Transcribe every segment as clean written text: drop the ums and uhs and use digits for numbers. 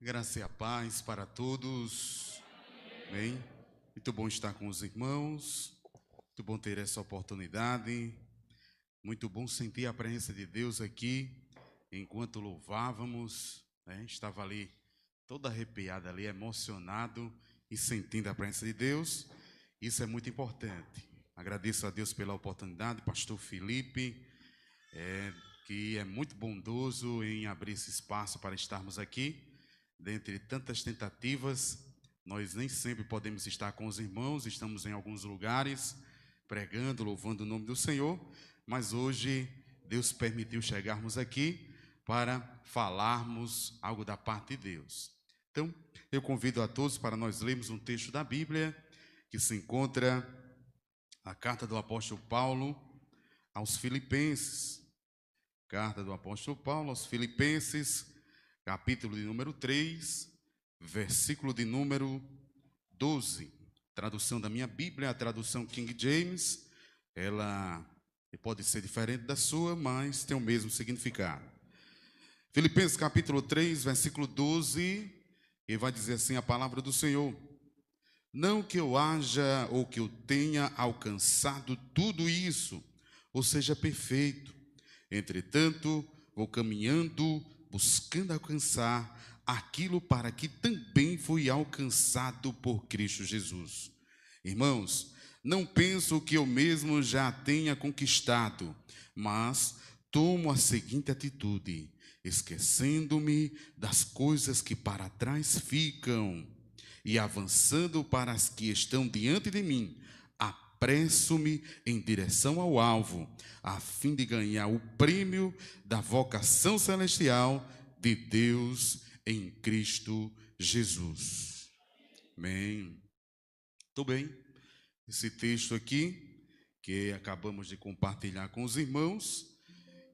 Graça e a paz para todos. Bem, muito bom estar com os irmãos, muito bom ter essa oportunidade, muito bom sentir a presença de Deus aqui, enquanto louvávamos, estava ali todo arrepiado ali, emocionado e sentindo a presença de Deus. Isso é muito importante. Agradeço a Deus pela oportunidade, pastor Felipe, que é muito bondoso em abrir esse espaço para estarmos aqui. Dentre tantas tentativas, nós nem sempre podemos estar com os irmãos, estamos em alguns lugares, pregando, louvando o nome do Senhor, mas hoje Deus permitiu chegarmos aqui para falarmos algo da parte de Deus. Então, eu convido a todos para nós lermos um texto da Bíblia, que se encontra a carta do apóstolo Paulo aos Filipenses. Carta do apóstolo Paulo aos Filipenses, capítulo de número 3, versículo de número 12. Tradução da minha Bíblia, a tradução King James, ela pode ser diferente da sua, mas tem o mesmo significado. Filipenses capítulo 3, versículo 12, e vai dizer assim a palavra do Senhor: não que eu haja ou que eu tenha alcançado tudo isso, ou seja, perfeito. Entretanto, vou caminhando, buscando alcançar aquilo para que também fui alcançado por Cristo Jesus. Irmãos, não penso que eu mesmo já tenha conquistado, mas tomo a seguinte atitude: esquecendo-me das coisas que para trás ficam e avançando para as que estão diante de mim, apresso-me em direção ao alvo, a fim de ganhar o prêmio da vocação celestial de Deus em Cristo Jesus. Amém. Muito bem. Esse texto aqui, que acabamos de compartilhar com os irmãos,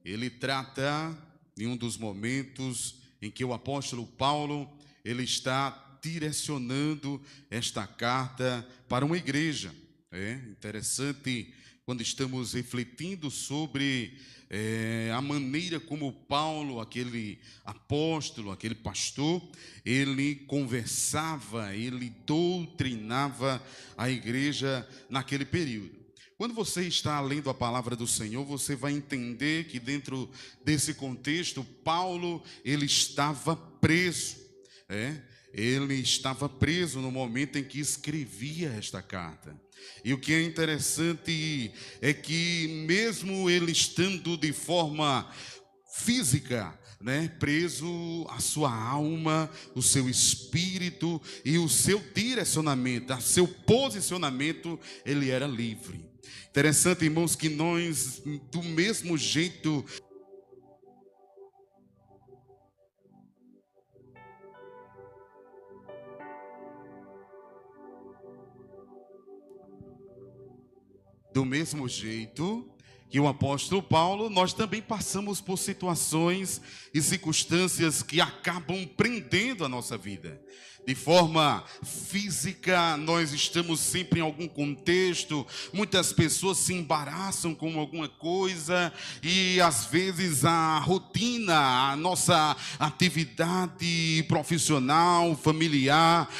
ele trata de um dos momentos em que o apóstolo Paulo, ele está direcionando esta carta para uma igreja. É interessante quando estamos refletindo sobre a maneira como Paulo, aquele apóstolo, aquele pastor, ele conversava, ele doutrinava a igreja naquele período. Quando você está lendo a palavra do Senhor, você vai entender que dentro desse contexto, Paulo, ele estava preso, ele estava preso no momento em que escrevia esta carta. E o que é interessante é que mesmo ele estando de forma física, preso, a sua alma, o seu espírito e o seu direcionamento, o seu posicionamento, ele era livre. Interessante, irmãos, que nós, do mesmo jeito, que o apóstolo Paulo, nós também passamos por situações e circunstâncias que acabam prendendo a nossa vida. De forma física, nós estamos sempre em algum contexto, muitas pessoas se embaraçam com alguma coisa e às vezes a rotina, a nossa atividade profissional, familiar,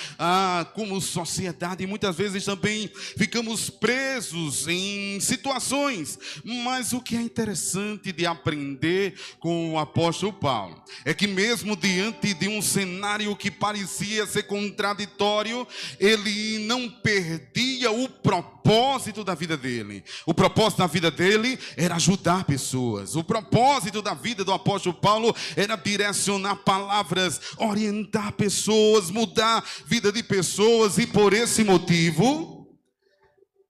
como sociedade, muitas vezes também ficamos presos em situações. Mas o que é interessante de aprender com o apóstolo Paulo é que mesmo diante de um cenário que parecia ser contraditório, ele não perdia o propósito da vida dele. O propósito da vida dele era ajudar pessoas. O propósito da vida do apóstolo Paulo era direcionar palavras, orientar pessoas, mudar a vida de pessoas. E por esse motivo,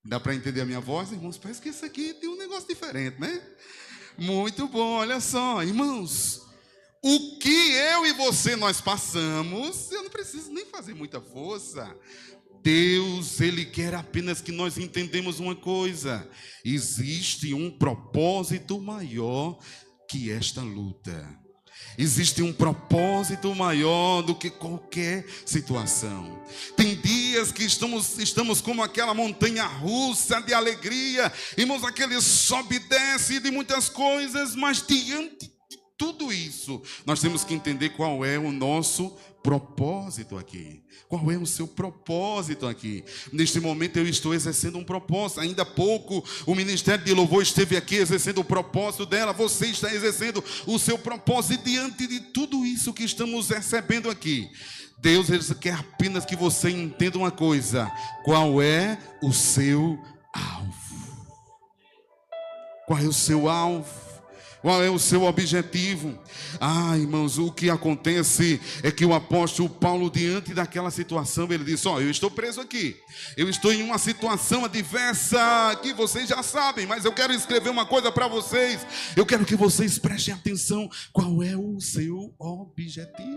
dá para entender a minha voz, irmãos? Parece que isso aqui tem um negócio diferente, né? Muito bom, olha só, irmãos. O que eu e você nós passamos, eu não preciso nem fazer muita força. Deus, Ele quer apenas que nós entendamos uma coisa: existe um propósito maior que esta luta. Existe um propósito maior do que qualquer situação. Tem dias que estamos como aquela montanha russa de alegria, irmãos, aquele sobe e desce de muitas coisas, mas diante tudo isso, nós temos que entender qual é o nosso propósito aqui. Qual é o seu propósito aqui? Neste momento eu estou exercendo um propósito. Ainda há pouco o Ministério de Louvor esteve aqui exercendo o propósito dela. Você está exercendo o seu propósito diante de tudo isso que estamos recebendo aqui. Deus quer apenas que você entenda uma coisa: qual é o seu alvo? Qual é o seu alvo? Qual é o seu objetivo? Irmãos, o que acontece é que o apóstolo Paulo, diante daquela situação, ele disse: eu estou preso aqui, eu estou em uma situação adversa que vocês já sabem, mas eu quero escrever uma coisa para vocês. Eu quero que vocês prestem atenção. Qual é o seu objetivo?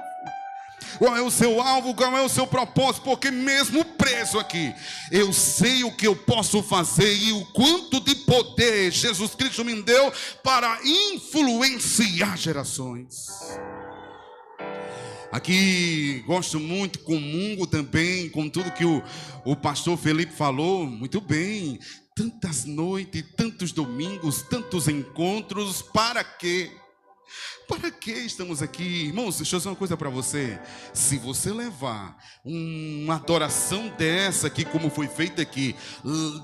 Qual é o seu alvo? Qual é o seu propósito? Porque mesmo preso aqui, eu sei o que eu posso fazer e o quanto de poder Jesus Cristo me deu para influenciar gerações. Aqui gosto muito, comungo também com tudo que o pastor Felipe falou. Muito bem, tantas noites, tantos domingos, tantos encontros, para quê? Para que estamos aqui? Irmãos, deixa eu dizer uma coisa para você. Se você levar uma adoração dessa aqui, como foi feita aqui,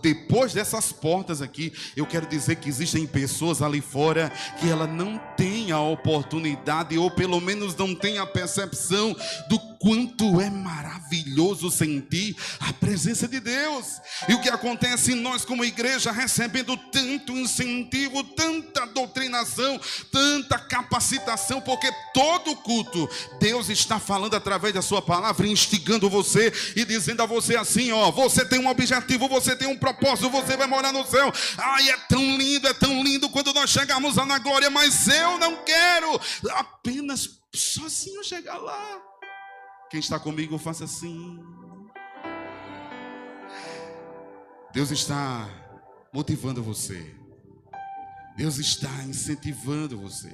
depois dessas portas aqui, eu quero dizer que existem pessoas ali fora que ela não tem a oportunidade, ou pelo menos não tem a percepção do quanto é maravilhoso sentir a presença de Deus. E o que acontece, nós como igreja recebendo tanto incentivo, tanta doutrinação, tanta capacitação, porque todo culto Deus está falando através da sua palavra, instigando você e dizendo a você assim: você tem um objetivo, você tem um propósito, você vai morar no céu. É tão lindo quando nós chegarmos lá na glória, mas eu não quero apenas sozinho chegar lá. Quem está comigo, faça assim. Deus está motivando você. Deus está incentivando você.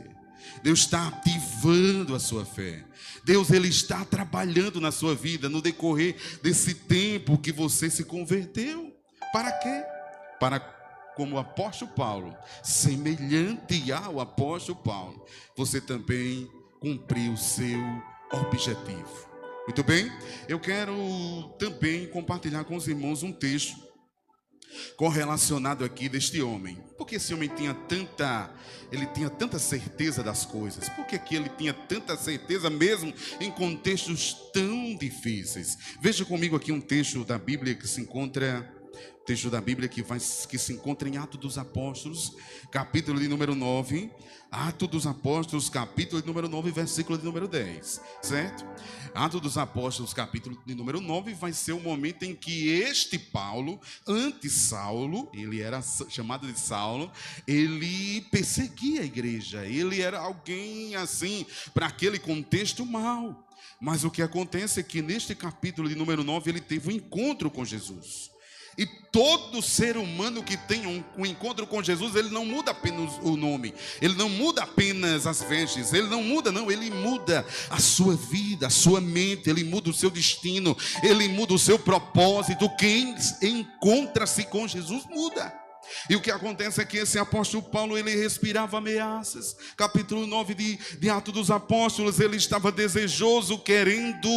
Deus está ativando a sua fé. Deus, Ele está trabalhando na sua vida no decorrer desse tempo que você se converteu. Para quê? Para, como o apóstolo Paulo, semelhante ao apóstolo Paulo, você também cumprir o seu objetivo. Muito bem? Eu quero também compartilhar com os irmãos um texto correlacionado aqui deste homem. Porque esse homem tinha tanta certeza das coisas? Porque que ele tinha tanta certeza mesmo em contextos tão difíceis? Veja comigo aqui um texto da Bíblia que se encontra em Atos dos Apóstolos, capítulo de número 9. Atos dos Apóstolos, capítulo de número 9, versículo de número 10, certo? Atos dos Apóstolos, capítulo de número 9, vai ser o momento em que este Paulo, antes Saulo, ele era chamado de Saulo, ele perseguia a igreja, ele era alguém assim, para aquele contexto mau. Mas o que acontece é que neste capítulo de número 9, ele teve um encontro com Jesus. E todo ser humano que tem um encontro com Jesus, ele não muda apenas o nome, ele não muda apenas as vestes, ele não muda, não, ele muda a sua vida, a sua mente, ele muda o seu destino, ele muda o seu propósito. Quem encontra-se com Jesus muda. E o que acontece é que esse apóstolo Paulo, ele respirava ameaças. Capítulo 9 de Atos dos Apóstolos, ele estava desejoso, querendo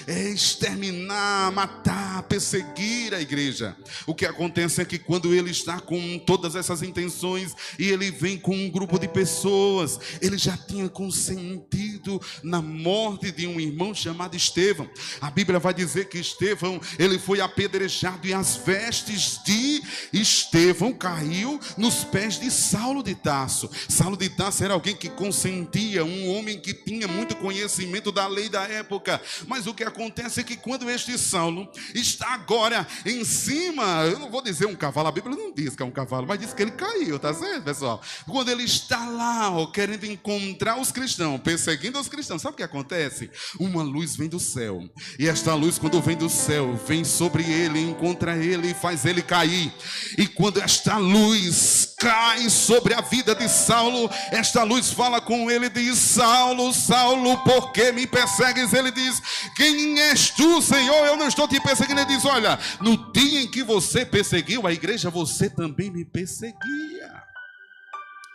exterminar, matar, perseguir a igreja. O que acontece é que quando ele está com todas essas intenções e ele vem com um grupo de pessoas, ele já tinha consentido na morte de um irmão chamado Estevão. A Bíblia vai dizer que Estevão, ele foi apedrejado e as vestes de Estevão caiu nos pés de Saulo de Tarso. Saulo de Tarso era alguém que consentia, um homem que tinha muito conhecimento da lei da época. Mas o que acontece é que quando este Saulo está agora em cima, eu não vou dizer um cavalo, a Bíblia não diz que é um cavalo, mas diz que ele caiu, tá certo, pessoal? Quando ele está lá, querendo encontrar os cristãos, perseguindo os cristãos, sabe o que acontece? Uma luz vem do céu, e esta luz, quando vem do céu, vem sobre ele, encontra ele e faz ele cair. E quando esta luz cai sobre a vida de Saulo, esta luz fala com ele e diz: Saulo, Saulo, por que me persegues? Ele diz: quem és tu, Senhor? Eu não estou te perseguindo. Ele diz: olha, no dia em que você perseguiu a igreja, você também me perseguia.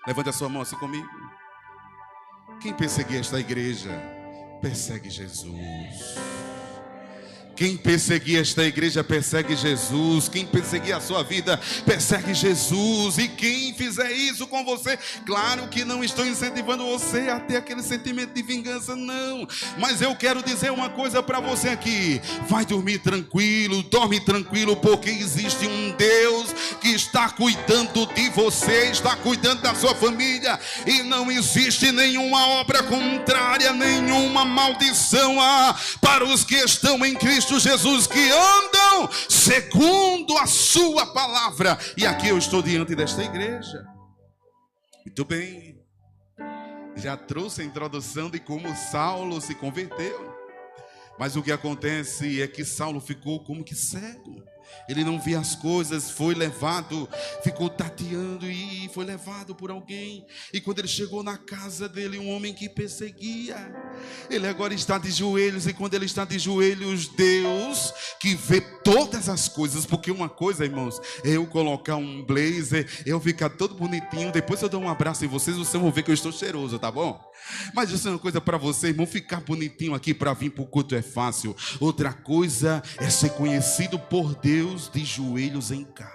Levante a sua mão assim comigo. Quem perseguir esta igreja, persegue Jesus. Quem perseguir esta igreja, persegue Jesus. Quem perseguir a sua vida, persegue Jesus. E quem fizer isso com você, claro que não estou incentivando você a ter aquele sentimento de vingança, não. Mas eu quero dizer uma coisa para você aqui. Vai dormir tranquilo, dorme tranquilo, porque existe um Deus que está cuidando de você, está cuidando da sua família. E não existe nenhuma obra contrária, nenhuma maldição para os que estão em Cristo Jesus, que andam segundo a sua palavra. E aqui eu estou diante desta igreja. Muito bem. Já trouxe a introdução de como Saulo se converteu. Mas o que acontece é que Saulo ficou como que cego. Ele não via as coisas, foi levado, ficou tateando e foi levado por alguém. E quando ele chegou na casa dele, um homem que perseguia, ele agora está de joelhos. E quando ele está de joelhos, Deus que vê todas as coisas. Porque uma coisa, irmãos, é eu colocar um blazer, eu ficar todo bonitinho, depois eu dou um abraço em vocês vão ver que eu estou cheiroso, tá bom? Mas isso é uma coisa para você, irmão, ficar bonitinho aqui para vir para o culto é fácil. Outra coisa é ser conhecido por Deus de joelhos em casa.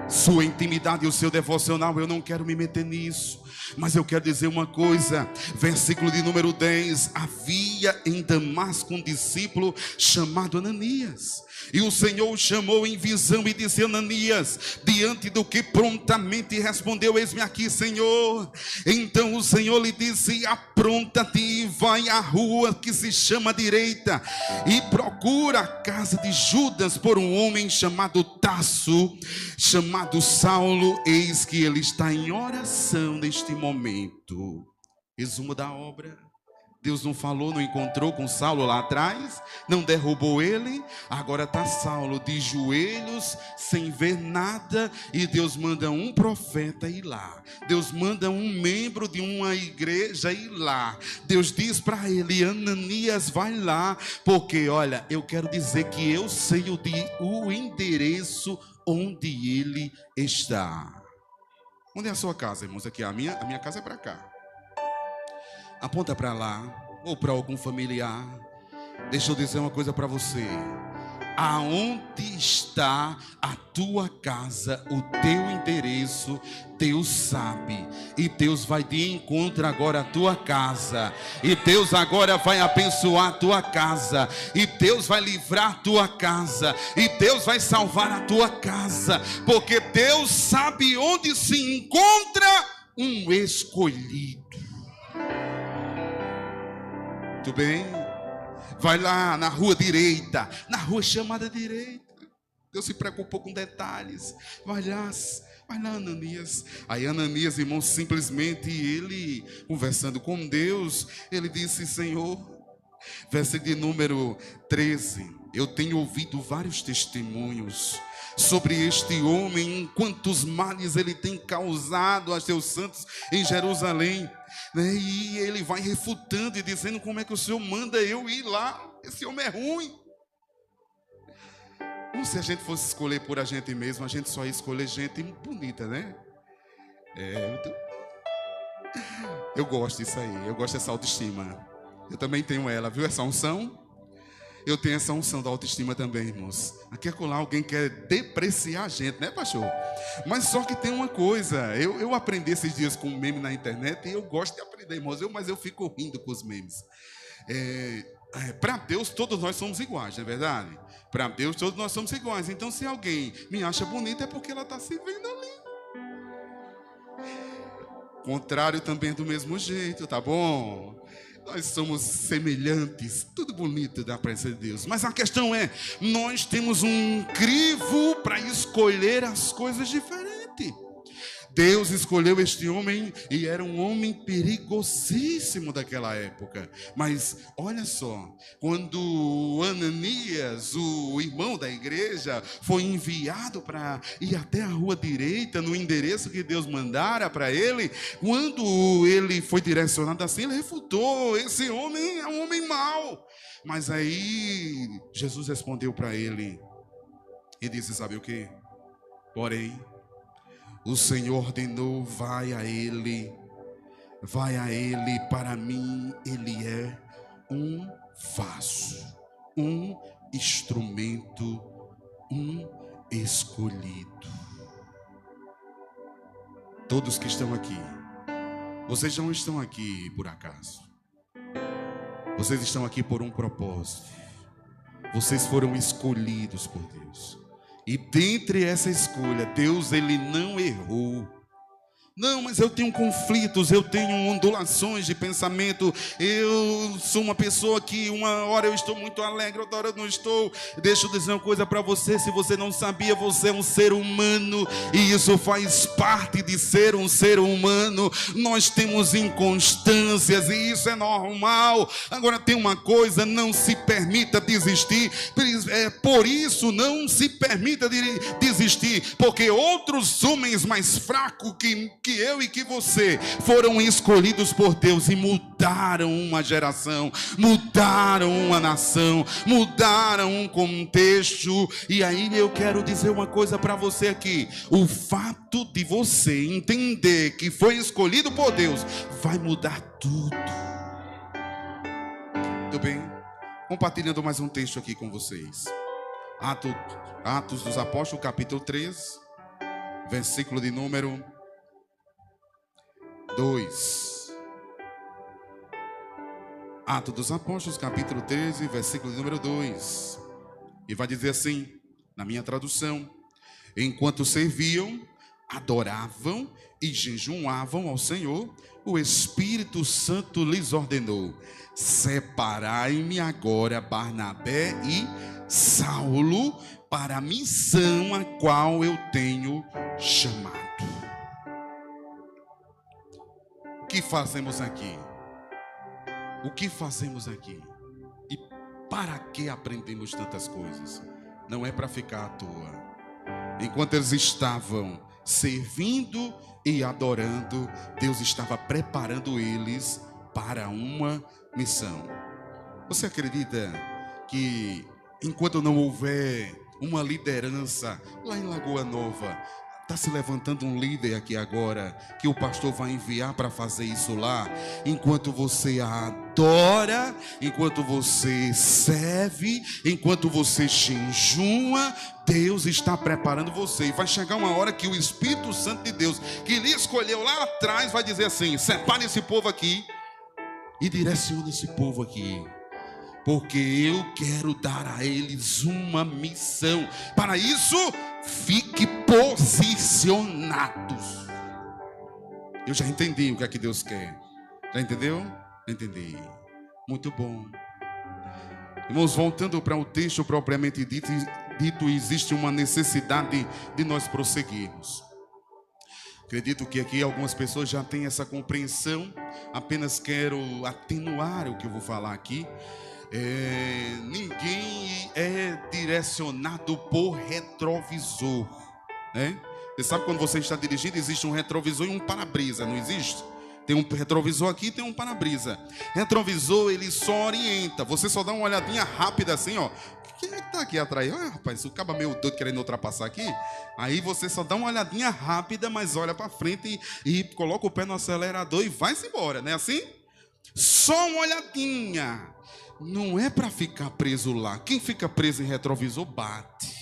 Sua intimidade e o seu devocional, eu não quero me meter nisso. Mas eu quero dizer uma coisa. Versículo de número 10. Havia em Damasco um discípulo chamado Ananias. E o Senhor o chamou em visão e disse: Ananias, diante do que prontamente respondeu: eis-me aqui, Senhor. Então o Senhor lhe disse: apronta-te e vai à rua que se chama Direita, e procura a casa de Judas por um homem chamado Tarso, chamado Saulo. Eis que ele está em oração neste momento. Resumo da obra. Deus não falou, não encontrou com Saulo lá atrás, não derrubou ele. Agora está Saulo de joelhos, sem ver nada. E Deus manda um profeta ir lá. Deus manda um membro de uma igreja ir lá. Deus diz para ele: Ananias, vai lá. Porque olha, eu quero dizer que eu sei o endereço onde ele está. Onde é a sua casa, irmãos? Aqui, a minha casa é para cá. Aponta para lá, ou para algum familiar. Deixa eu dizer uma coisa para você. Aonde está a tua casa, o teu endereço, Deus sabe. E Deus vai de encontro agora à tua casa. E Deus agora vai abençoar a tua casa. E Deus vai livrar a tua casa. E Deus vai salvar a tua casa. Porque Deus sabe onde se encontra um escolhido. Muito bem. Vai lá na rua Direita, na rua chamada Direita. Deus se preocupou com detalhes. Vai lá, Ananias. Aí Ananias, irmão, simplesmente ele, conversando com Deus, ele disse: Senhor, versículo de número 13, eu tenho ouvido vários testemunhos sobre este homem, quantos males ele tem causado a seus santos em Jerusalém, né? E ele vai refutando e dizendo: como é que o Senhor manda eu ir lá? Esse homem é ruim. Como se a gente fosse escolher por a gente mesmo, a gente só ia escolher gente bonita, né? Eu gosto disso aí, eu gosto dessa autoestima. Eu também tenho ela, viu? Essa unção. Eu tenho essa unção da autoestima também, irmãos. Aqui acolá alguém quer depreciar a gente, né, pastor? Mas só que tem uma coisa. Eu aprendi esses dias com um meme na internet. E eu gosto de aprender, irmãos. Mas eu fico rindo com os memes. Para Deus todos nós somos iguais, não é verdade? Para Deus todos nós somos iguais. Então se alguém me acha bonita, é porque ela está se vendo ali. Contrário também é do mesmo jeito, tá bom? Nós somos semelhantes, tudo bonito da presença de Deus. Mas a questão é, nós temos um crivo para escolher as coisas diferentes. Deus escolheu este homem e era um homem perigosíssimo daquela época. Mas olha só, quando Ananias, o irmão da igreja, foi enviado para ir até a rua Direita, no endereço que Deus mandara para ele, quando ele foi direcionado assim, ele refutou: esse homem é um homem mau. Mas aí Jesus respondeu para ele e disse: sabe o que? Porém, o Senhor ordenou: vai a ele, vai a Ele. Para mim, Ele é um vaso, um instrumento, um escolhido. Todos que estão aqui, vocês não estão aqui por acaso. Vocês estão aqui por um propósito. Vocês foram escolhidos por Deus. E dentre essa escolha, Deus, Ele não errou. Não, mas eu tenho conflitos, eu tenho ondulações de pensamento. Eu sou uma pessoa que uma hora eu estou muito alegre, outra hora eu não estou. Deixa eu dizer uma coisa para você. Se você não sabia, você é um ser humano. E isso faz parte de ser um ser humano. Nós temos inconstâncias e isso é normal. Agora tem uma coisa, não se permita desistir. Por isso não se permita desistir. Porque outros homens mais fracos que eu e que você foram escolhidos por Deus e mudaram uma geração, mudaram uma nação, mudaram um contexto. E aí eu quero dizer uma coisa para você aqui: o fato de você entender que foi escolhido por Deus vai mudar tudo. Muito bem, compartilhando mais um texto aqui com vocês. Atos dos Apóstolos, capítulo 3, versículo de número 2. Atos dos Apóstolos, capítulo 13, versículo de número 2. E vai dizer assim, na minha tradução: enquanto serviam, adoravam e jejuavam ao Senhor, o Espírito Santo lhes ordenou: separai-me agora Barnabé e Saulo para a missão a qual eu tenho chamado. O que fazemos aqui? O que fazemos aqui? E para que aprendemos tantas coisas? Não é para ficar à toa. Enquanto eles estavam servindo e adorando, Deus estava preparando eles para uma missão. Você acredita que enquanto não houver uma liderança lá em Lagoa Nova, está se levantando um líder aqui agora, que o pastor vai enviar para fazer isso lá? Enquanto você adora, enquanto você serve, enquanto você jejua, Deus está preparando você. E vai chegar uma hora que o Espírito Santo de Deus, que lhe escolheu lá atrás, vai dizer assim: separe esse povo aqui e direcione esse povo aqui, porque eu quero dar a eles uma missão. Para isso, fique posicionados. Eu já entendi o que é que Deus quer. Já entendeu? Entendi. Muito bom. Irmãos, voltando para o texto propriamente dito, existe uma necessidade de nós prosseguirmos. Acredito que aqui algumas pessoas já têm essa compreensão. Apenas quero atenuar o que eu vou falar aqui. Ninguém é direcionado por retrovisor, né? Você sabe, quando você está dirigindo, existe um retrovisor e um para-brisa, não existe? Tem um retrovisor aqui e tem um para-brisa. Retrovisor, ele só orienta. Você só dá uma olhadinha rápida assim, ó. Quem é que tá aqui atrás? Ah, rapaz, o caba meio doido querendo ultrapassar aqui. Aí você só dá uma olhadinha rápida, mas olha para frente e coloca o pé no acelerador e vai-se embora, não é assim? Só uma olhadinha. Não é para ficar preso lá. Quem fica preso em retrovisor bate.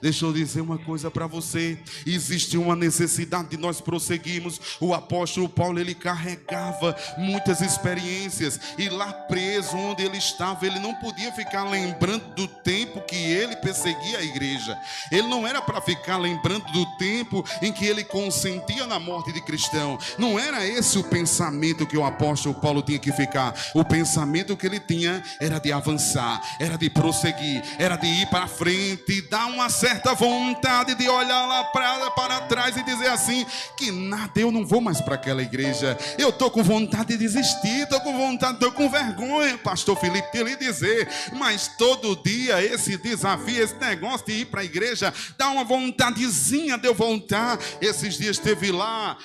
Deixa eu dizer uma coisa para você: existe uma necessidade de nós prosseguirmos. O apóstolo Paulo, ele carregava muitas experiências, e lá preso onde ele estava, ele não podia ficar lembrando do tempo que ele perseguia a igreja. Ele não era para ficar lembrando do tempo em que ele consentia na morte de cristão. Não era esse o pensamento que o apóstolo Paulo tinha que ficar. O pensamento que ele tinha era de avançar, era de prosseguir, era de ir para frente, dar uma certa vontade de olhar lá para trás e dizer assim: que nada, eu não vou mais para aquela igreja, eu estou com vontade de desistir, estou com vontade, estou com vergonha, pastor Felipe, de lhe dizer, mas todo dia esse desafio, esse negócio de ir para a igreja, dá uma vontadezinha de eu voltar. Esses dias teve lá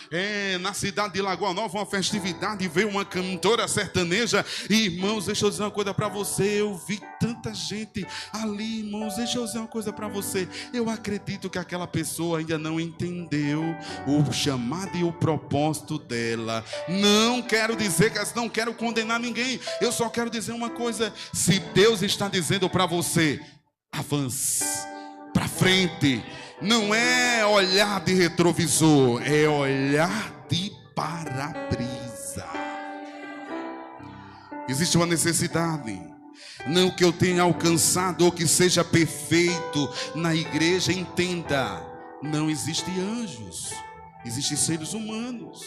na cidade de Lagoa Nova uma festividade, veio uma cantora sertaneja, e irmãos, deixa eu dizer uma coisa para você, eu vi tanta gente ali, irmãos, deixa eu dizer uma coisa para você, Eu acredito que aquela pessoa ainda não entendeu o chamado e o propósito dela. Não quero dizer que não quero condenar ninguém. Eu só quero dizer uma coisa: se Deus está dizendo para você, avance para frente. Não é olhar de retrovisor, é olhar de para-brisa. Existe uma necessidade. Não que eu tenha alcançado ou que seja perfeito na igreja. Entenda, não existem anjos. Existem seres humanos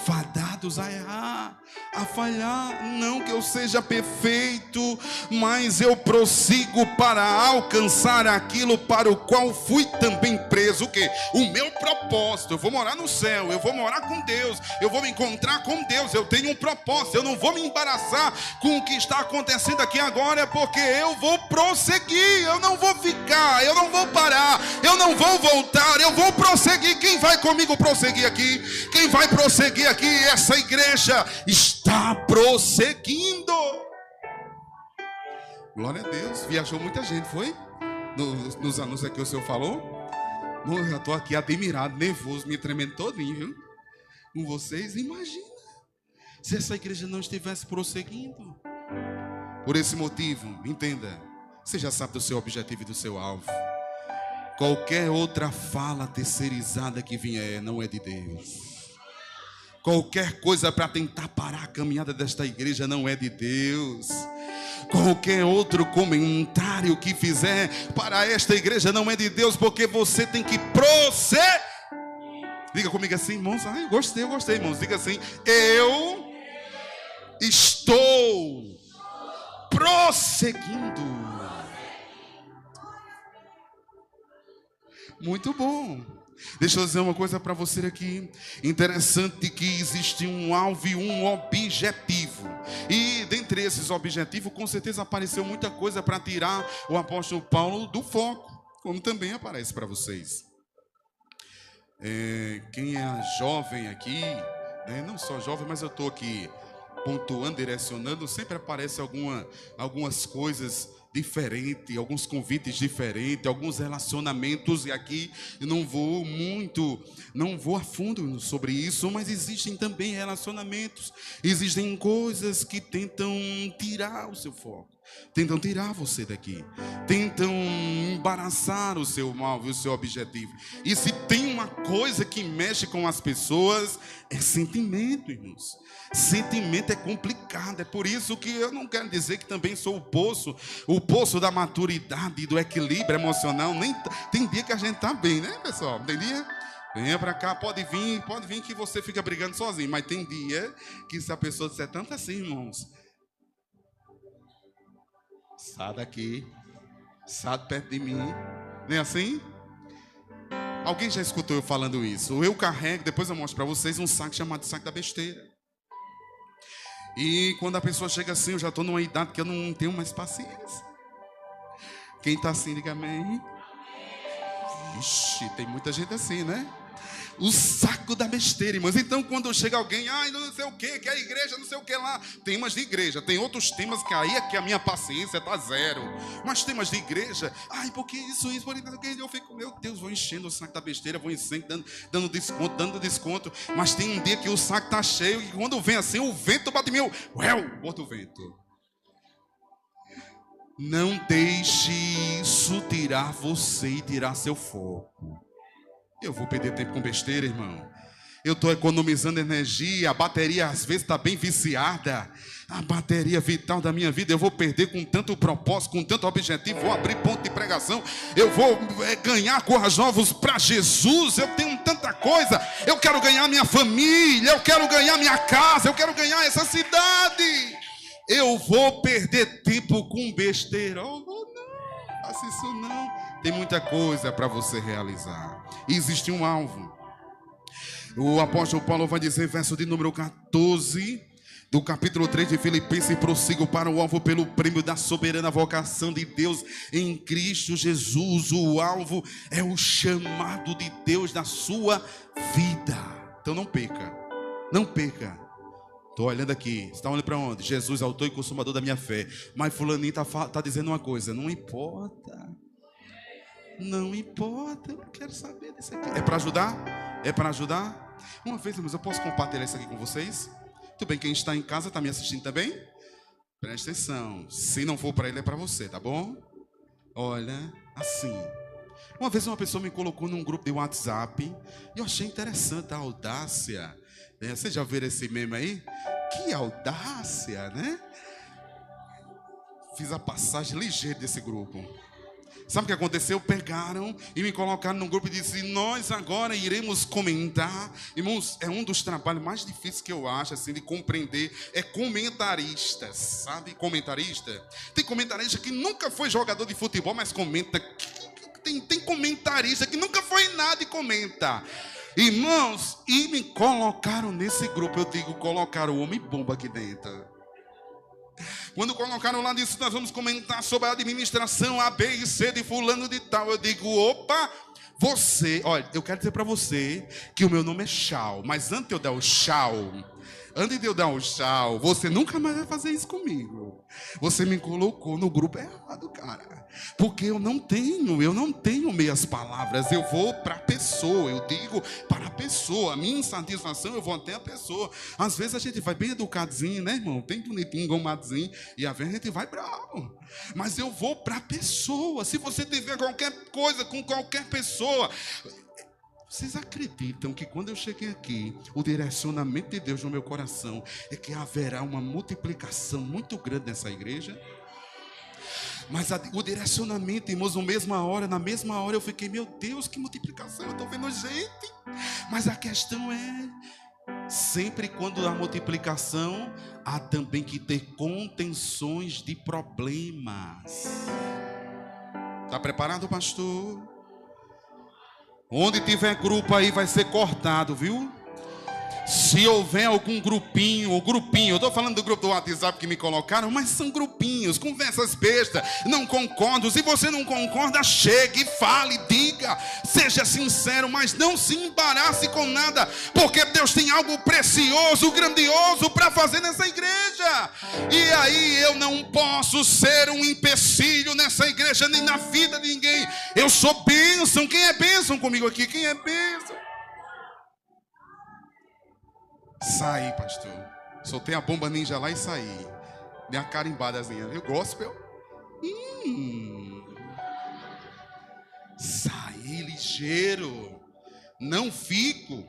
fadados a errar, a falhar. Não que eu seja perfeito, mas eu prossigo para alcançar aquilo para o qual fui também preso. O quê? O meu propósito. Eu vou morar no céu, eu vou morar com Deus, eu vou me encontrar com Deus. Eu tenho um propósito, eu não vou me embaraçar com o que está acontecendo aqui agora, porque eu vou prosseguir, eu não vou ficar, eu não vou parar, eu não vou voltar, eu vou prosseguir. Quem vai comigo prosseguir aqui? Quem vai prosseguir aqui? Essa igreja está prosseguindo. Glória a Deus. Viajou muita gente, foi? Nos anúncios que o senhor falou. Eu já estou aqui admirado, nervoso, me tremendo todinho, viu? Com vocês, imagina se essa igreja não estivesse prosseguindo. Por esse motivo, entenda, você já sabe do seu objetivo e do seu alvo. Qualquer outra fala terceirizada que vier não é de Deus. Qualquer coisa para tentar parar a caminhada desta igreja não é de Deus. Qualquer outro comentário que fizer para esta igreja não é de Deus, porque você tem que prosseguir. Diga comigo assim, irmãos. Eu gostei, irmãos. Diga assim: eu estou prosseguindo. Muito bom. Deixa eu dizer uma coisa para você aqui. Interessante que existe um alvo e um objetivo. E dentre esses objetivos, com certeza apareceu muita coisa para tirar o apóstolo Paulo do foco, como também aparece para vocês. Quem é jovem aqui, não só jovem, mas eu estou aqui pontuando, direcionando, sempre aparece algumas coisas diferente, alguns convites diferentes, alguns relacionamentos, e aqui eu não vou a fundo sobre isso, mas existem também relacionamentos, existem coisas que tentam tirar o seu foco, tentam tirar você daqui, tentam embaraçar o seu alvo e o seu objetivo. E se tem uma coisa que mexe com as pessoas, é sentimento, irmãos. Sentimento é complicado. É por isso que eu não quero dizer que também sou o poço da maturidade e do equilíbrio emocional. Nem tem dia que a gente tá bem, né, pessoal? Tem dia? Venha para cá, pode vir que você fica brigando sozinho. Mas tem dia que se a pessoa disser tanto assim, irmãos, sai daqui, sai perto de mim, não é assim? Alguém já escutou eu falando isso? Eu carrego, depois eu mostro para vocês, um saco chamado saco da besteira. E quando a pessoa chega assim, eu já estou numa idade que eu não tenho mais paciência. Quem está assim, diga amém. Ixi, tem muita gente assim, né? O saco da besteira, irmãos. Então quando chega alguém, não sei o que é a igreja, não sei o que lá. Temas de igreja, tem outros temas que aí é que a minha paciência está zero. Mas temas de igreja, porque isso, por isso, eu fico, meu Deus, vou enchendo o saco da besteira, vou enchendo, dando desconto. Mas tem um dia que o saco está cheio, e quando vem assim, o vento bate em mim, outro vento. Não deixe isso tirar você e tirar seu foco. Eu vou perder tempo com besteira, irmão. Eu estou economizando energia. A bateria às vezes está bem viciada. A bateria vital da minha vida eu vou perder com tanto propósito, com tanto objetivo. Vou abrir ponto de pregação. Eu vou ganhar corajosos para Jesus. Eu tenho tanta coisa. Eu quero ganhar minha família. Eu quero ganhar minha casa. Eu quero ganhar essa cidade. Eu vou perder tempo com besteira. Não faça isso não. Tem muita coisa para você realizar. Existe um alvo. O apóstolo Paulo vai dizer, verso de número 14, do capítulo 3 de Filipenses: prossigo para o alvo pelo prêmio da soberana vocação de Deus em Cristo Jesus. O alvo é o chamado de Deus na sua vida. Então não perca. Não perca. Estou olhando aqui. Você está olhando para onde? Jesus, autor e consumador da minha fé. Mas fulaninho está dizendo uma coisa. Não importa. Não importa, eu não quero saber disso aqui. É para ajudar? É para ajudar? Uma vez, irmãos, eu posso compartilhar isso aqui com vocês? Tudo bem, quem está em casa está me assistindo também? Presta atenção. Se não for para ele, é para você, tá bom? Olha, assim. Uma vez uma pessoa me colocou num grupo de WhatsApp e eu achei interessante a audácia. Vocês já viram esse meme aí? Que audácia, né? Fiz a passagem ligeira desse grupo. Sabe o que aconteceu? Pegaram e me colocaram num grupo e disseram: nós agora iremos comentar. Irmãos, é um dos trabalhos mais difíceis que eu acho, assim, de compreender. É comentaristas, sabe? Comentarista. Tem comentarista que nunca foi jogador de futebol, mas comenta. Tem comentarista que nunca foi nada e comenta. Irmãos, e me colocaram nesse grupo. Eu digo, colocaram o homem bomba aqui dentro. Quando colocaram lá, disse: nós vamos comentar sobre a administração A, B e C de fulano de tal. Eu digo, opa, você, olha, eu quero dizer para você que o meu nome é Chau, mas antes de eu dar o tchau, você nunca mais vai fazer isso comigo. Você me colocou no grupo errado, cara. Porque eu não tenho meias palavras. Eu vou para a pessoa, eu digo para a pessoa. A minha insatisfação, eu vou até a pessoa. Às vezes a gente vai bem educadinho, né, irmão? Bem bonitinho, engomadinho. E às vezes a gente vai bravo. Mas eu vou para a pessoa. Se você tiver qualquer coisa com qualquer pessoa... Vocês acreditam que quando eu cheguei aqui, o direcionamento de Deus no meu coração é que haverá uma multiplicação muito grande nessa igreja? Mas o direcionamento, irmãos, na mesma hora eu fiquei, meu Deus, que multiplicação, eu estou vendo gente. Mas a questão é, sempre quando há multiplicação, há também que ter contenções de problemas. Está preparado, pastor? Onde tiver grupo aí vai ser cortado, viu? Se houver algum grupinho, eu estou falando do grupo do WhatsApp que me colocaram, mas são grupinhos, conversas bestas, não concordo. Se você não concorda, chegue, fale, diga, seja sincero, mas não se embarace com nada, porque Deus tem algo precioso, grandioso para fazer nessa igreja. E aí eu não posso ser um empecilho nessa igreja, nem na vida de ninguém. Eu sou bênção. Quem é bênção comigo aqui? Quem é bênção? Saí, pastor. Soltei a bomba ninja lá e saí. Dei uma carimbadazinha, viu? Gospel. Saí ligeiro. Não fico.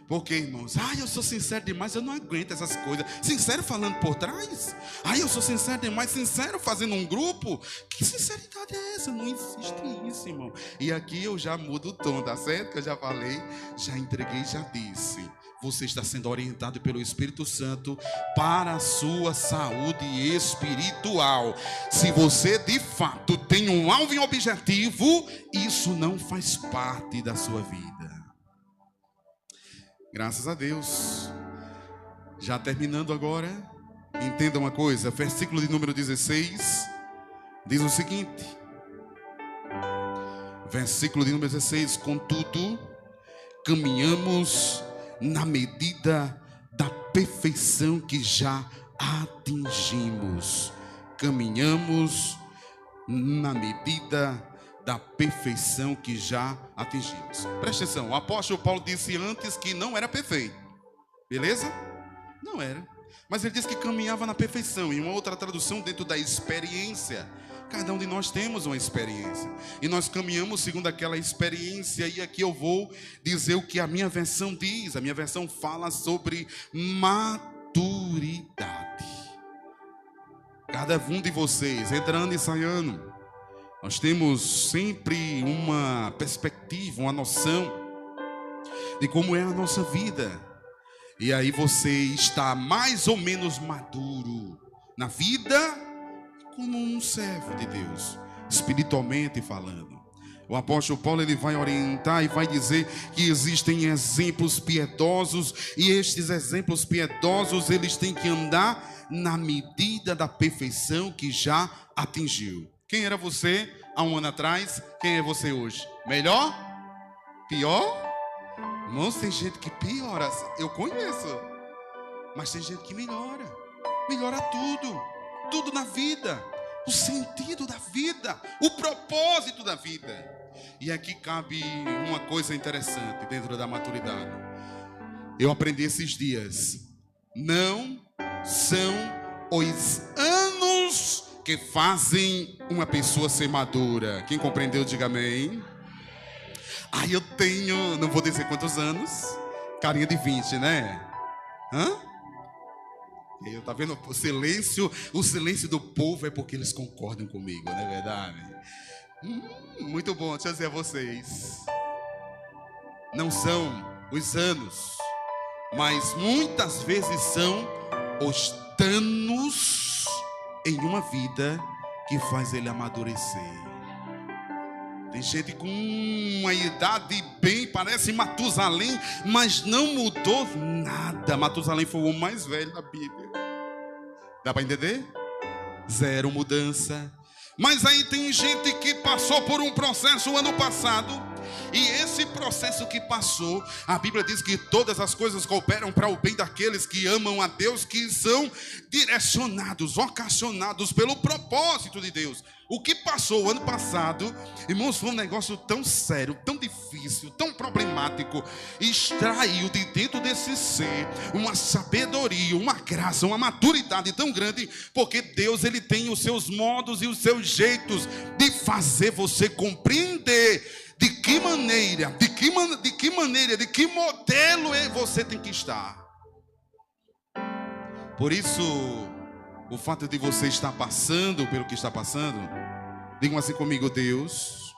Porque, irmãos, eu sou sincero demais, eu não aguento essas coisas. Sincero falando por trás. Eu sou sincero demais, sincero fazendo um grupo. Que sinceridade é essa? Não existe isso, irmão. E aqui eu já mudo o tom, tá certo? Que eu já falei, já entreguei, já disse. Você está sendo orientado pelo Espírito Santo para a sua saúde espiritual. Se você de fato tem um alvo e um objetivo, isso não faz parte da sua vida. Graças a Deus. Já terminando agora, entenda uma coisa, versículo de número 16 diz o seguinte. Versículo de número 16: contudo, caminhamos na medida da perfeição que já atingimos. Caminhamos na medida da perfeição que já atingimos. Presta atenção, o apóstolo Paulo disse antes que não era perfeito. Beleza? Não era. Mas ele disse que caminhava na perfeição. Em uma outra tradução, dentro da experiência. Cada um de nós temos uma experiência. E nós caminhamos segundo aquela experiência. E aqui eu vou dizer o que a minha versão diz. A minha versão fala sobre maturidade. Cada um de vocês, entrando e saindo, nós temos sempre uma perspectiva, uma noção de como é a nossa vida. E aí você está mais ou menos maduro na vida, como um servo de Deus, espiritualmente falando. O apóstolo Paulo, ele vai orientar e vai dizer que existem exemplos piedosos, e estes exemplos piedosos, eles têm que andar na medida da perfeição que já atingiu. Quem era você há um ano atrás? Quem é você hoje? Melhor? Pior? Irmãos, tem gente que piora. Eu conheço. Mas tem gente que melhora. Melhora tudo. Tudo na vida. O sentido da vida. O propósito da vida. E aqui cabe uma coisa interessante dentro da maturidade. Eu aprendi esses dias. Não são os anos que fazem uma pessoa ser madura. Quem compreendeu, diga amém. Eu tenho, não vou dizer quantos anos, carinha de 20, né? Tá vendo o silêncio do povo é porque eles concordam comigo, não é verdade? Muito bom, deixa eu dizer a vocês. Não são os anos, mas muitas vezes são os danos em uma vida que faz ele amadurecer. Tem gente com uma idade bem, parece Matusalém, mas não mudou nada. Matusalém foi o homem mais velho da Bíblia. Dá para entender? Zero mudança. Mas aí tem gente que passou por um processo ano passado. E esse processo que passou, a Bíblia diz que todas as coisas cooperam para o bem daqueles que amam a Deus, que são direcionados, vocacionados pelo propósito de Deus. O que passou o ano passado, irmãos, foi um negócio tão sério, tão difícil, tão problemático. Extraiu de dentro desse ser uma sabedoria, uma graça, uma maturidade tão grande, porque Deus, ele tem os seus modos e os seus jeitos de fazer você compreender de que maneira, de que modelo você tem que estar. Por isso, o fato de você estar passando pelo que está passando, digam assim comigo, Deus.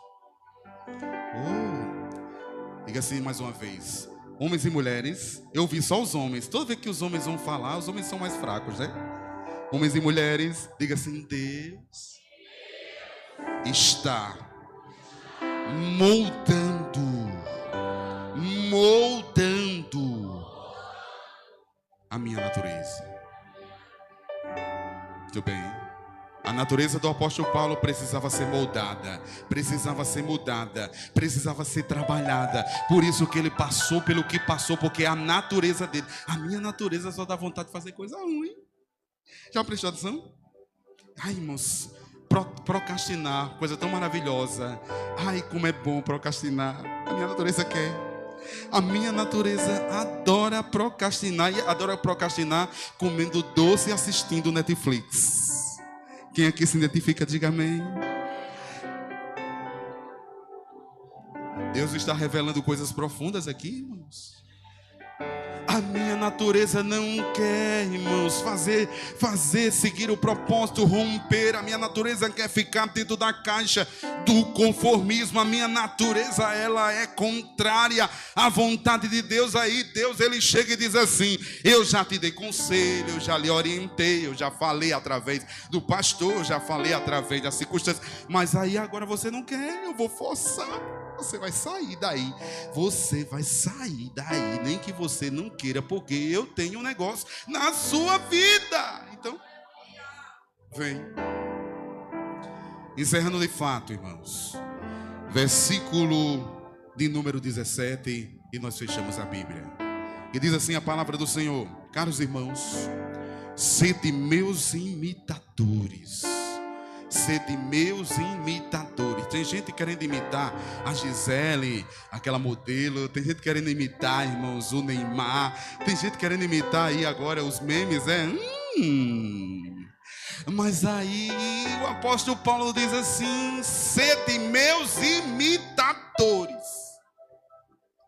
Diga assim mais uma vez. Homens e mulheres, eu ouvi só os homens. Toda vez que os homens vão falar, os homens são mais fracos, né? Homens e mulheres, diga assim, Deus está moldando a minha natureza. Muito bem. A natureza do apóstolo Paulo precisava ser moldada, precisava ser mudada, precisava ser trabalhada. Por isso que ele passou pelo que passou, porque a natureza dele, a minha natureza só dá vontade de fazer coisa ruim. Já prestou atenção? Irmãos, procrastinar, coisa tão maravilhosa. Como é bom procrastinar. A minha natureza quer. A minha natureza adora procrastinar. E adora procrastinar comendo doce e assistindo Netflix. Quem aqui se identifica, diga amém. Deus está revelando coisas profundas aqui, irmãos. A minha natureza não quer, irmãos, seguir o propósito, romper. A minha natureza quer ficar dentro da caixa do conformismo. A minha natureza, ela é contrária à vontade de Deus. Aí Deus, ele chega e diz assim: eu já te dei conselho, eu já lhe orientei, eu já falei através do pastor, eu já falei através das circunstâncias, mas aí agora você não quer, eu vou forçar. Você vai sair daí. Você vai sair daí. Nem que você não queira, porque eu tenho um negócio na sua vida. Então, vem. Encerrando de fato, irmãos. Versículo de número 17. E nós fechamos a Bíblia. E diz assim a palavra do Senhor: caros irmãos, sede meus imitadores. Sede meus imitadores. Tem gente querendo imitar a Gisele, aquela modelo. Tem gente querendo imitar, irmãos, o Neymar. Tem gente querendo imitar aí agora os memes, Mas aí o apóstolo Paulo diz assim: sede meus imitadores.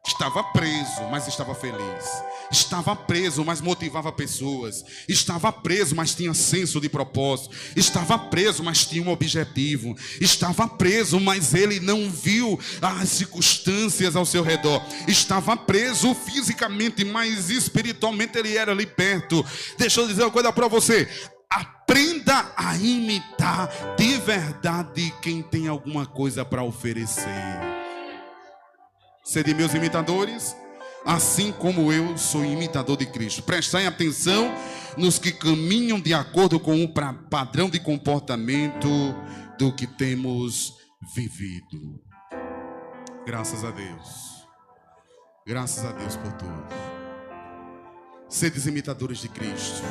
Estava preso, mas estava feliz. Estava preso, mas motivava pessoas. Estava preso, mas tinha senso de propósito. Estava preso, mas tinha um objetivo. Estava preso, mas ele não viu as circunstâncias ao seu redor. Estava preso fisicamente, mas espiritualmente ele era liberto. Deixa eu dizer uma coisa para você: aprenda a imitar de verdade quem tem alguma coisa para oferecer. Sede meus imitadores, assim como eu sou imitador de Cristo. Prestai atenção nos que caminham de acordo com o padrão de comportamento do que temos vivido. Graças a Deus. Graças a Deus por tudo. Sedes imitadores de Cristo.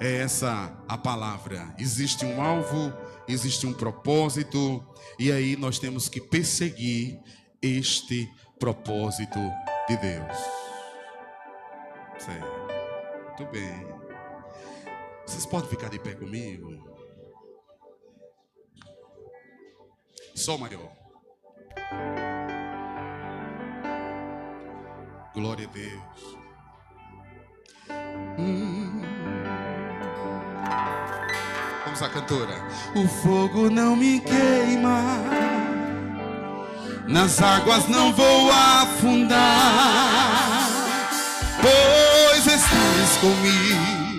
É essa a palavra. Existe um alvo existe um propósito, e aí nós temos que perseguir este propósito de Deus. Certo. Muito bem. Vocês podem ficar de pé comigo? Sol maior. Glória a Deus. Vamos à cantora. O fogo não me queima, nas águas não vou afundar, pois estás comigo,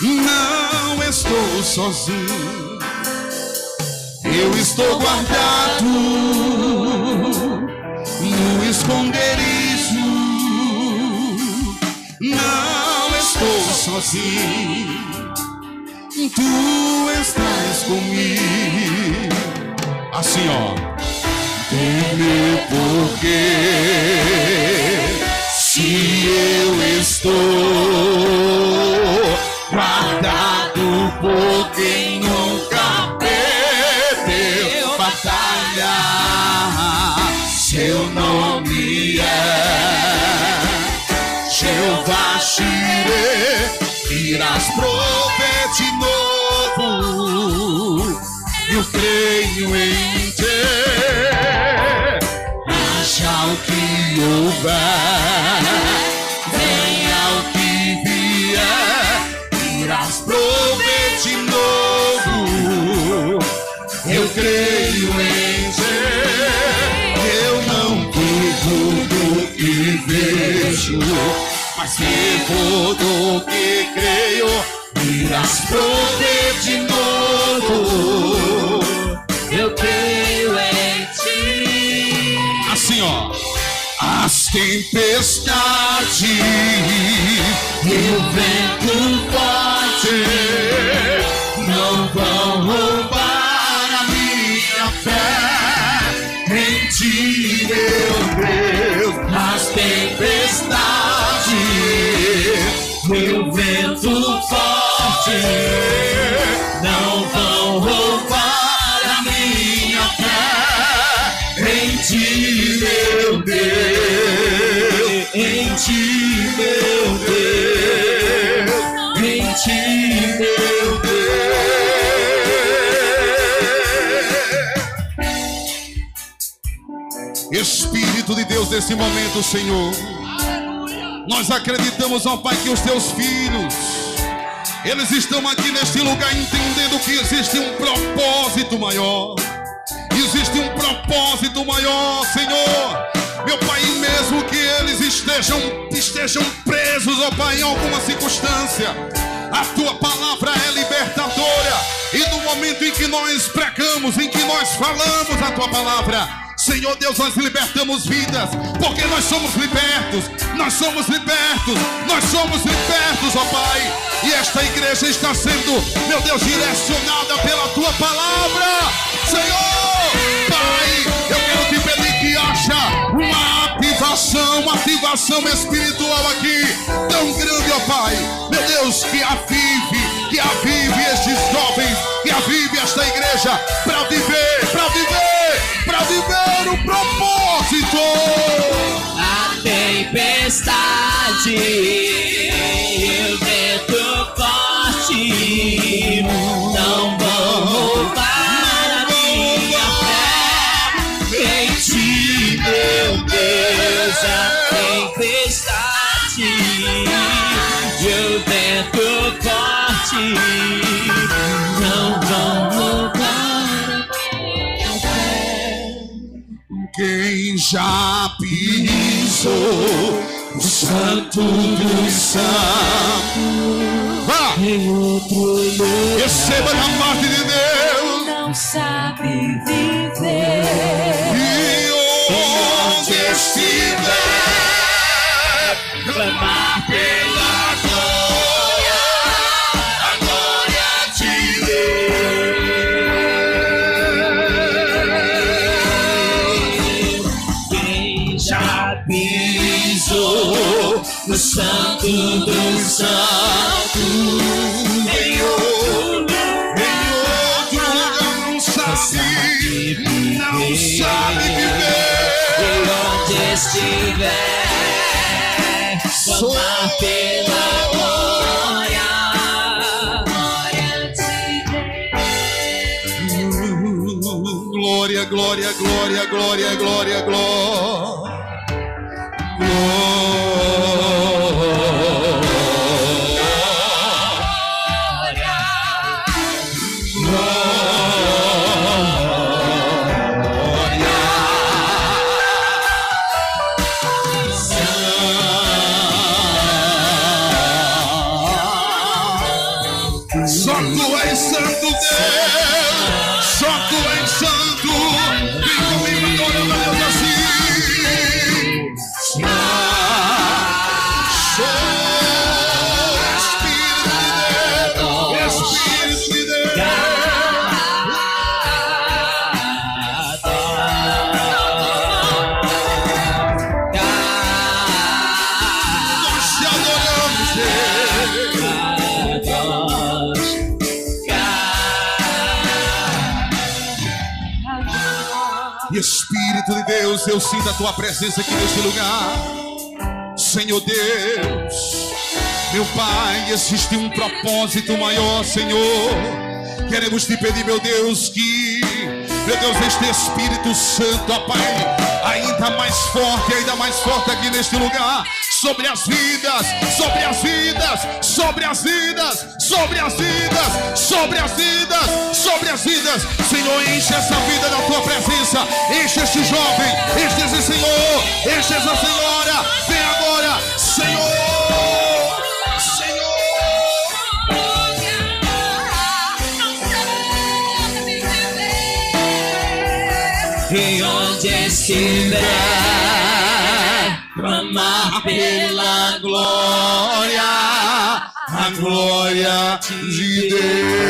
não estou sozinho, eu estou guardado no esconderijo, não estou sozinho, tu estás comigo. Assim, ó. Teme porque se eu estou guardado por quem nunca perdeu batalha, seu nome é Jeová Jireh, irás prover de novo, eu creio em ti. Haja o que houver, venha o que vier, irás prover de novo, eu creio em ti. Eu não vivo do que vejo, mas vivo do que creio, irás prover de novo, eu creio em ti. Assim, ó. As tempestades e o vento forte não vão roubar a minha fé em ti, meu Deus. As tempestades e o vento forte não vão roubar a minha fé em ti, meu Deus, em ti, meu Deus, em ti, meu Deus. Espírito de Deus, nesse momento, Senhor, nós acreditamos, ó Pai, que os teus filhos, eles estão aqui neste lugar entendendo que existe um propósito maior. Existe um propósito maior, Senhor. Meu Pai, mesmo que eles estejam presos, ó Pai, em alguma circunstância, a Tua palavra é libertadora. E no momento em que nós pregamos, em que nós falamos a Tua palavra, Senhor Deus, nós libertamos vidas, porque nós somos libertos, nós somos libertos, nós somos libertos, ó Pai. E esta igreja está sendo, meu Deus, direcionada pela Tua palavra, Senhor. Pai, eu quero te pedir que haja uma ativação espiritual aqui, tão grande, ó Pai. Meu Deus, que avive estes jovens, que avive esta igreja, para viver o propósito. A tempestade e o vento forte não vão roubar a minha fé em ti, meu Deus. A tempestade e o vento forte não vão roubar a minha fé. Quem já pisou o santo dos santos, vá! Em outro lugar, Receba da parte de Deus. não sabe viver. E onde estiver, Clamar pela glória, a glória de Deus. quem já pisou no santo dos santos, Em outro glória, glória, glória, glória, glória. Só tu és santo, Deus. Só tu és santo. Vem comigo adorando a Deus assim. Espírito de Deus. Nós te adoramos, Deus. Espírito de Deus, eu sinto a tua presença aqui neste lugar. Senhor Deus, meu Pai, existe um propósito maior, Senhor. Queremos te pedir, meu Deus, que, meu Deus, este Espírito Santo, ó Pai, ainda mais forte aqui neste lugar, sobre as vidas, sobre as vidas, sobre as vidas, sobre as vidas, sobre as vidas, sobre as vidas. Senhor, enche essa vida da tua presença, enche este jovem, enche esse Senhor, enche essa senhora. Vem agora, Senhor, Senhor. E onde estiver, clamar pela glória, A glória de Deus.